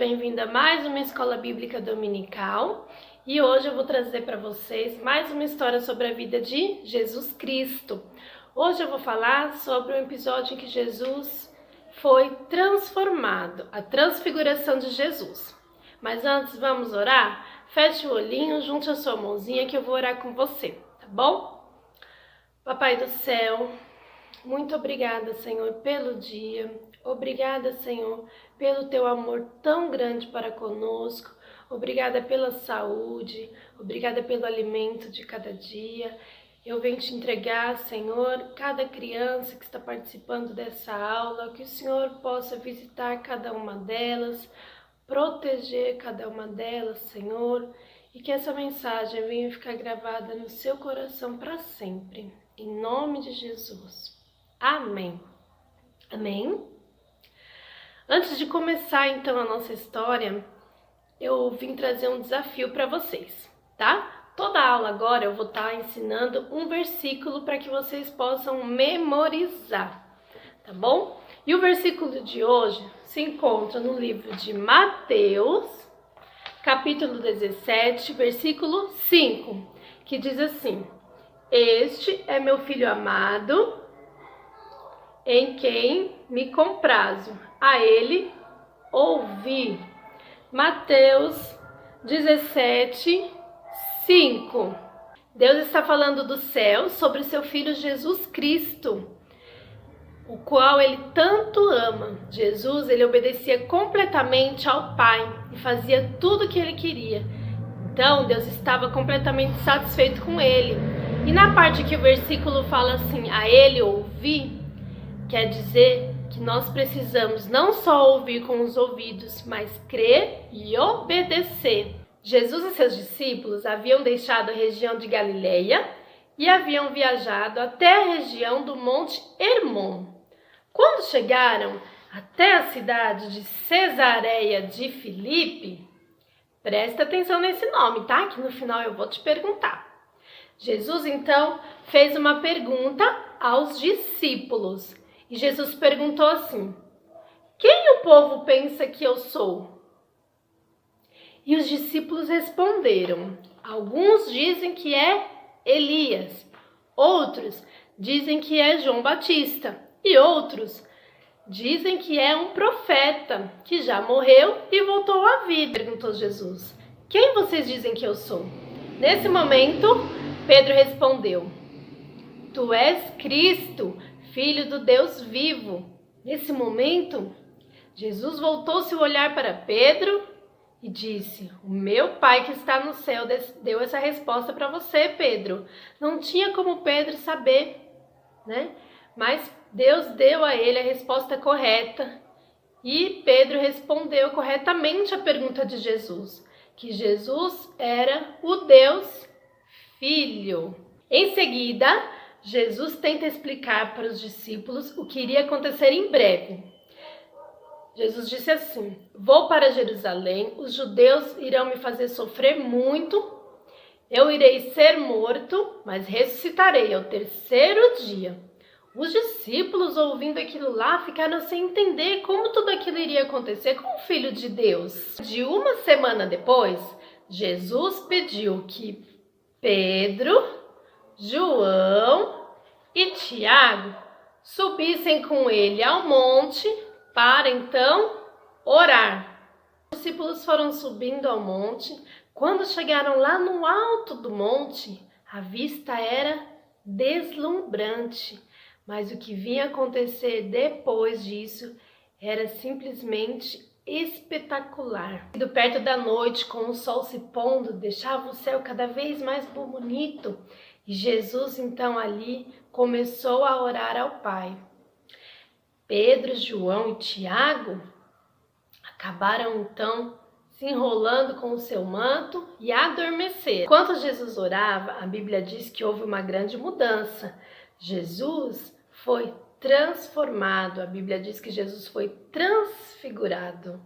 bem-vindo a mais uma Escola Bíblica Dominical e hoje eu vou trazer para vocês mais uma história sobre a vida de Jesus Cristo. Hoje eu vou falar sobre um episódio em que Jesus foi transformado, a transfiguração de Jesus. Mas antes vamos orar? Feche o olhinho, junte a sua mãozinha que eu vou orar com você, tá bom? Papai do céu, muito obrigada, Senhor, pelo dia. Obrigada, Senhor, pelo teu amor tão grande para conosco. Obrigada pela saúde. Obrigada pelo alimento de cada dia. Eu venho te entregar, Senhor, cada criança que está participando dessa aula, que o Senhor possa visitar cada uma delas, proteger cada uma delas, Senhor, e que essa mensagem venha ficar gravada no seu coração para sempre. Em nome de Jesus. Amém. Amém? Antes de começar, então, a nossa história, eu vim trazer um desafio para vocês, tá? Toda aula agora eu vou estar ensinando um versículo para que vocês possam memorizar, tá bom? E o versículo de hoje se encontra no livro de Mateus, capítulo 17, versículo 5, que diz assim: Este é meu filho amado, em quem me comprazo, a ele ouvi. Mateus 17, 5. Deus está falando do céu sobre seu filho Jesus Cristo, o qual ele tanto ama. Jesus, ele obedecia completamente ao Pai e fazia tudo o que ele queria. Então, Deus estava completamente satisfeito com ele. E na parte que o versículo fala assim, a ele ouvi, quer dizer que nós precisamos não só ouvir com os ouvidos, mas crer e obedecer. Jesus e seus discípulos haviam deixado a região de Galileia e haviam viajado até a região do Monte Hermon. Quando chegaram até a cidade de Cesareia de Filipe, presta atenção nesse nome, tá? Que no final eu vou te perguntar. Jesus então fez uma pergunta aos discípulos. E Jesus perguntou assim: quem o povo pensa que eu sou? E os discípulos responderam: alguns dizem que é Elias, outros dizem que é João Batista, e outros dizem que é um profeta que já morreu e voltou à vida. Perguntou Jesus: quem vocês dizem que eu sou? Nesse momento, Pedro respondeu: Tu és Cristo, Filho do Deus vivo. Nesse momento, Jesus voltou seu olhar para Pedro e disse: O meu Pai que está no céu deu essa resposta para você, Pedro. Não tinha como Pedro saber, né? Mas Deus deu a ele a resposta correta e Pedro respondeu corretamente a pergunta de Jesus, que Jesus era o Deus Filho. Em seguida, Jesus tenta explicar para os discípulos o que iria acontecer em breve. Jesus disse assim: Vou para Jerusalém, os judeus irão me fazer sofrer muito, eu irei ser morto, mas ressuscitarei ao terceiro dia. Os discípulos, ouvindo aquilo lá, ficaram sem entender como tudo aquilo iria acontecer com o Filho de Deus. De uma semana depois, Jesus pediu que Pedro, João e Tiago subissem com ele ao monte para então orar. Os discípulos foram subindo ao monte. Quando chegaram lá no alto do monte, a vista era deslumbrante, mas o que vinha acontecer depois disso era simplesmente espetacular. Indo perto da noite, com o sol se pondo, deixava o céu cada vez mais bonito. E Jesus, então, ali começou a orar ao Pai. Pedro, João e Tiago acabaram, então, se enrolando com o seu manto e adormeceram. Enquanto Jesus orava, a Bíblia diz que houve uma grande mudança. Jesus foi transformado. A Bíblia diz que Jesus foi transfigurado.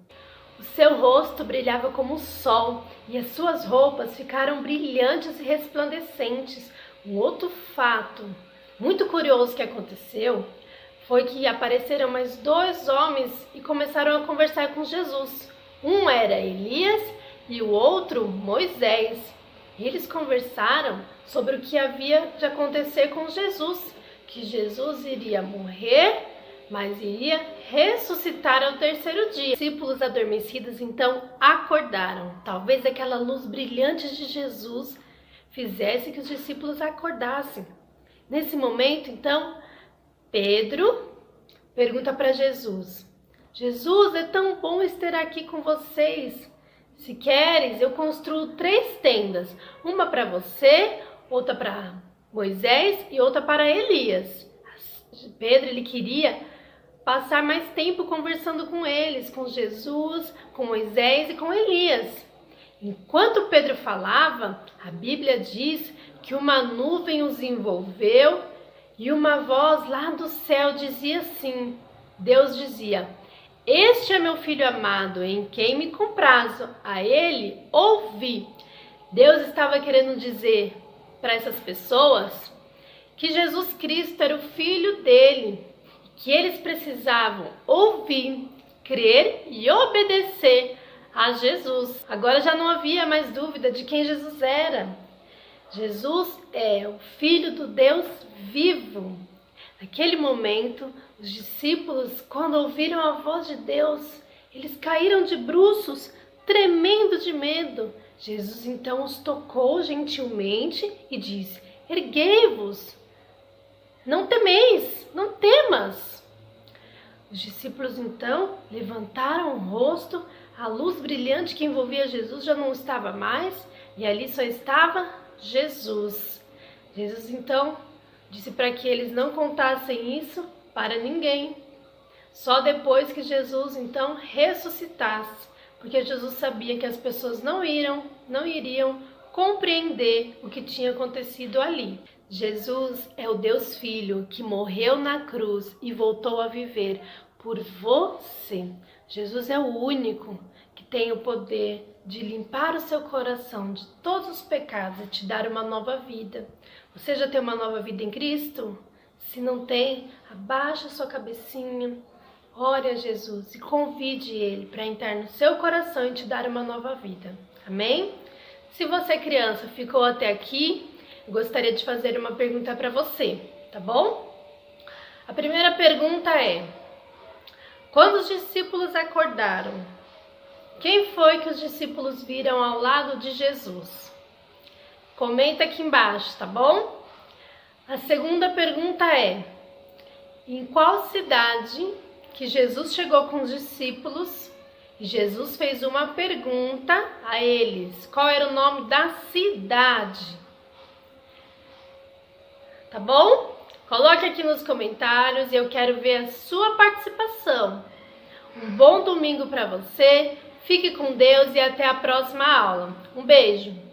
O seu rosto brilhava como o sol e as suas roupas ficaram brilhantes e resplandecentes. Um outro fato muito curioso que aconteceu foi que apareceram mais dois homens e começaram a conversar com Jesus. Um era Elias e o outro Moisés. Eles conversaram sobre o que havia de acontecer com Jesus, que Jesus iria morrer, mas iria ressuscitar ao terceiro dia. Os discípulos adormecidos então acordaram. Talvez aquela luz brilhante de Jesus fizesse que os discípulos acordassem. Nesse momento, então, Pedro pergunta para Jesus: Jesus, é tão bom estar aqui com vocês. Se queres, eu construo 3 tendas. Uma para você, outra para Moisés e outra para Elias. Pedro, ele queria passar mais tempo conversando com eles, com Jesus, com Moisés e com Elias. Enquanto Pedro falava, a Bíblia diz que uma nuvem os envolveu e uma voz lá do céu dizia assim, Deus dizia: este é meu filho amado, em quem me comprazo, a ele ouvi. Deus estava querendo dizer para essas pessoas que Jesus Cristo era o filho dele, que eles precisavam ouvir, crer e obedecer a Jesus. Agora já não havia mais dúvida de quem Jesus era. Jesus é o Filho do Deus vivo. Naquele momento, os discípulos, quando ouviram a voz de Deus, eles caíram de bruços, tremendo de medo. Jesus então os tocou gentilmente e disse: erguei-vos, não temeis, não temas. Os discípulos então levantaram o rosto, a luz brilhante que envolvia Jesus já não estava mais e ali só estava Jesus. Jesus então disse para que eles não contassem isso para ninguém, só depois que Jesus então ressuscitasse, porque Jesus sabia que as pessoas não iriam compreender o que tinha acontecido ali. Jesus é o Deus Filho que morreu na cruz e voltou a viver por você. Jesus é o único que tem o poder de limpar o seu coração de todos os pecados e te dar uma nova vida. Você já tem uma nova vida em Cristo? Se não tem, abaixa sua cabecinha, ore a Jesus e convide Ele para entrar no seu coração e te dar uma nova vida. Amém? Se você, criança, ficou até aqui, eu gostaria de fazer uma pergunta para você, tá bom? A primeira pergunta é: quando os discípulos acordaram, quem foi que os discípulos viram ao lado de Jesus? Comenta aqui embaixo, tá bom? A segunda pergunta é: em qual cidade que Jesus chegou com os discípulos e Jesus fez uma pergunta a eles? Qual era o nome da cidade? Tá bom? Coloque aqui nos comentários e eu quero ver a sua participação. Um bom domingo para você, fique com Deus e até a próxima aula. Um beijo!